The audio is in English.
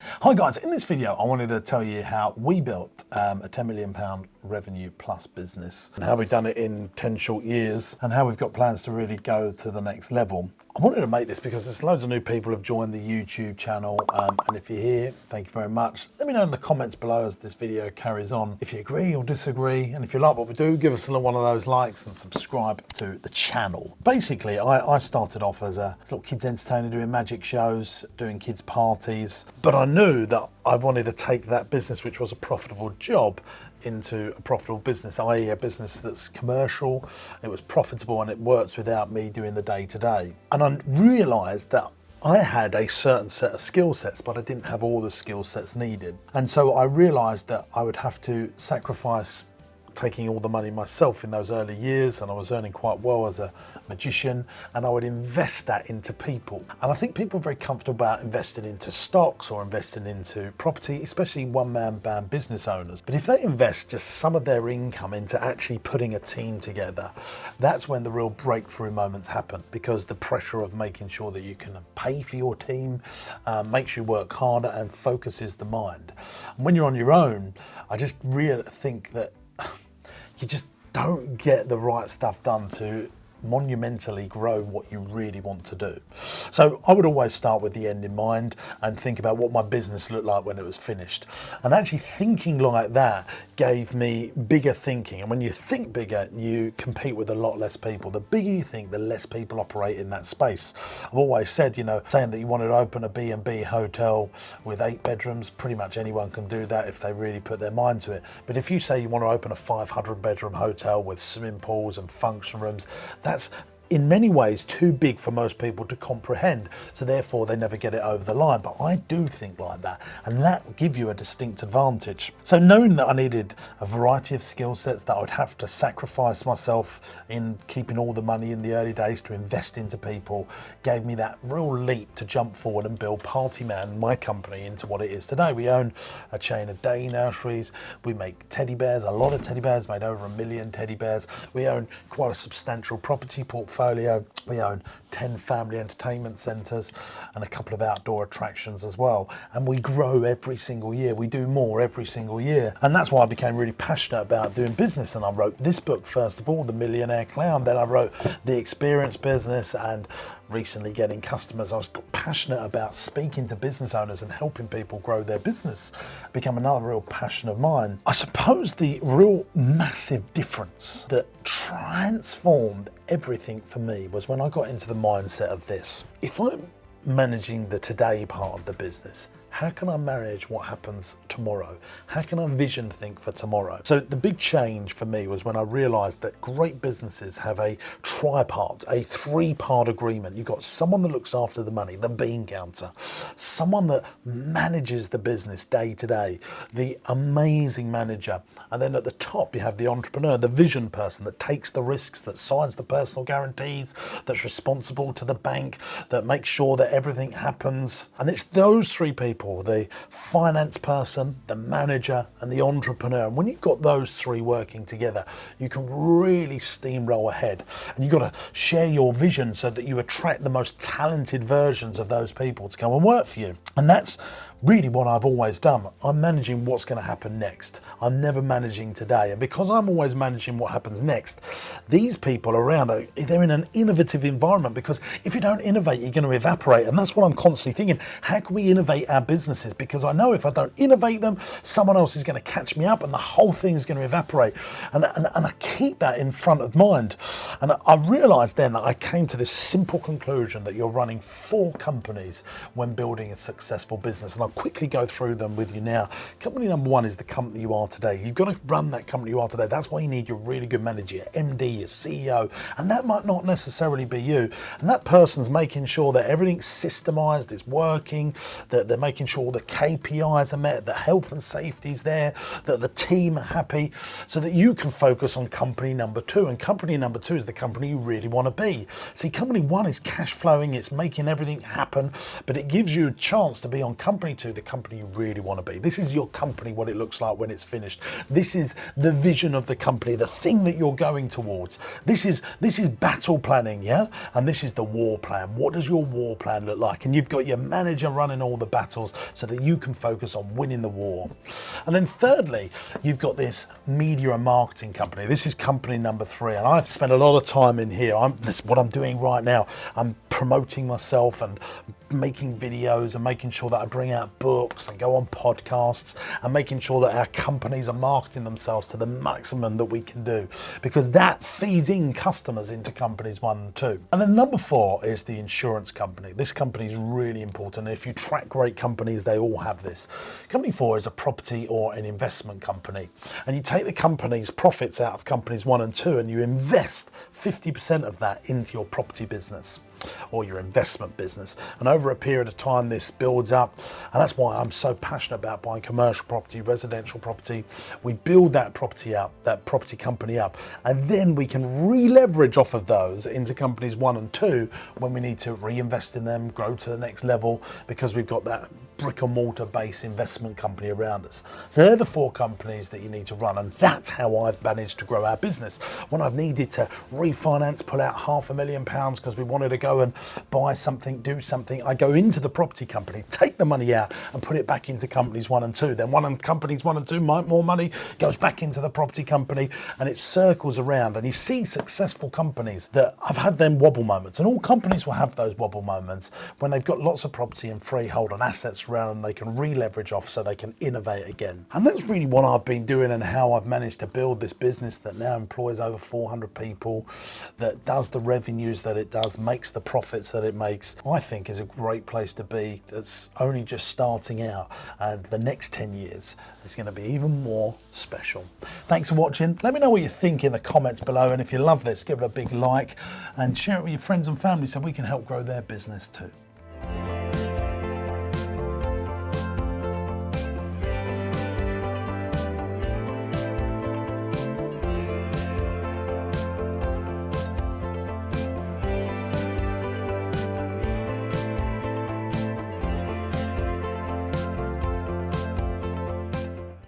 Hi guys, in this video I wanted to tell you how we built a £10 million revenue plus business and how we've done it in 10 short years and how we've got plans to really go to the next level. I wanted to make this because there's loads of new people who've joined the YouTube channel and if you're here, thank you very much. Let me know in the comments below as this video carries on if you agree or disagree, and if you like what we do, give us one of those likes and subscribe to the channel. Basically, I started off as a little kids entertainer doing magic shows, doing kids parties, but I knew that I wanted to take that business, which was a profitable job, into a profitable business, i.e. a business that's commercial, it was profitable and it works without me doing the day-to-day. And I realised that I had a certain set of skill sets, but I didn't have all the skill sets needed. And so I realised that I would have to sacrifice taking all the money myself in those early years, and I was earning quite well as a magician, and I would invest that into people. And I think people are very comfortable about investing into stocks or investing into property, especially one-man band business owners. But if they invest just some of their income into actually putting a team together, that's when the real breakthrough moments happen, because the pressure of making sure that you can pay for your team makes you work harder and focuses the mind. And when you're on your own, I just really think that you just don't get the right stuff done to monumentally grow what you really want to do. So I would always start with the end in mind and think about what my business looked like when it was finished. And actually thinking like that gave me bigger thinking. And when you think bigger, you compete with a lot less people. The bigger you think, the less people operate in that space. I've always said, saying that you wanted to open a B&B hotel with 8 bedrooms, pretty much anyone can do that if they really put their mind to it. But if you say you want to open a 500-bedroom hotel with swimming pools and function rooms, that's in many ways too big for most people to comprehend, so therefore they never get it over the line. But I do think like that, and that will give you a distinct advantage. So knowing that I needed a variety of skill sets, that I would have to sacrifice myself in keeping all the money in the early days to invest into people, gave me that real leap to jump forward and build Partyman, my company, into what it is today. We own a chain of day nurseries, we make teddy bears, a lot of teddy bears, made over 1 million teddy bears. We own quite a substantial property portfolio. We own 10 family entertainment centres and a couple of outdoor attractions as well. And we grow every single year. We do more every single year. And that's why I became really passionate about doing business. And I wrote this book, first of all, The Millionaire Clown. Then I wrote The Experience Business, and recently getting customers. I was passionate about speaking to business owners and helping people grow their business. It became another real passion of mine. I suppose the real massive difference that transformed everything for me was when I got into the mindset of this. If I'm managing the today part of the business, how can I manage what happens tomorrow? How can I vision think for tomorrow? So the big change for me was when I realized that great businesses have a tripart, a 3-part agreement. You've got someone that looks after the money, the bean counter, someone that manages the business day to day, the amazing manager, and then at the top you have the entrepreneur, the vision person that takes the risks, that signs the personal guarantees, that's responsible to the bank, that makes sure that everything happens. And it's those 3 people, the finance person, the manager, and the entrepreneur. And when you've got those 3 working together, you can really steamroll ahead. And you've got to share your vision so that you attract the most talented versions of those people to come and work for you. And that's really what I've always done. I'm managing what's going to happen next. I'm never managing today. And because I'm always managing what happens next, these people around, they're in an innovative environment, because if you don't innovate, you're going to evaporate. And that's what I'm constantly thinking. How can we innovate our businesses? Because I know if I don't innovate them, someone else is going to catch me up and the whole thing is going to evaporate. And I keep that in front of mind. And I realized then that I came to this simple conclusion that you're running 4 companies when building a successful business. And I'll quickly go through them with you now. Company number 1 is the company you are today. You've got to run that company you are today. That's why you need your really good manager, your MD, your CEO, and that might not necessarily be you. And that person's making sure that everything's systemized, it's working, that they're making sure the KPIs are met, that health and safety is there, that the team are happy, so that you can focus on company number 2. And company number 2 is the company you really want to be. See, company 1 is cash flowing, it's making everything happen, but it gives you a chance to be on company to the company you really want to be. This is your company, what it looks like when it's finished. This is the vision of the company, the thing that you're going towards. This is battle planning, yeah? And this is the war plan. What does your war plan look like? And you've got your manager running all the battles so that you can focus on winning the war. And then thirdly, you've got this media and marketing company. This is company number 3, and I've spent a lot of time in here. This is what I'm doing right now. I'm promoting myself and making videos and making sure that I bring out books and go on podcasts and making sure that our companies are marketing themselves to the maximum that we can do, because that feeds in customers into companies 1 and 2. And then number 4 is the insurance company. This company is really important. If you track great companies, they all have this. Company 4 is a property or an investment company, and you take the company's profits out of companies 1 and 2 and you invest 50% of that into your property business or your investment business. And over a period of time, this builds up. And that's why I'm so passionate about buying commercial property, residential property. We build that property up, that property company up, and then we can re-leverage off of those into companies 1 and 2 when we need to reinvest in them, grow to the next level, because we've got that brick and mortar based investment company around us. So they're the 4 companies that you need to run, and that's how I've managed to grow our business. When I've needed to refinance, pull out £500,000 because we wanted to go and buy something, do something, I go into the property company, take the money out and put it back into companies 1 and 2. Then companies 1 and 2, more money goes back into the property company, and it circles around. And you see successful companies that I've had them wobble moments, and all companies will have those wobble moments when they've got lots of property and freehold and assets around them they can re-leverage off so they can innovate again. And that's really what I've been doing and how I've managed to build this business that now employs over 400 people, that does the revenues that it does, makes the profits that it makes. I think is a great place to be, that's only just starting out, and the next 10 years is going to be even more special. Thanks for watching. Let me know what you think in the comments below, and if you love this, give it a big like and share it with your friends and family so we can help grow their business too.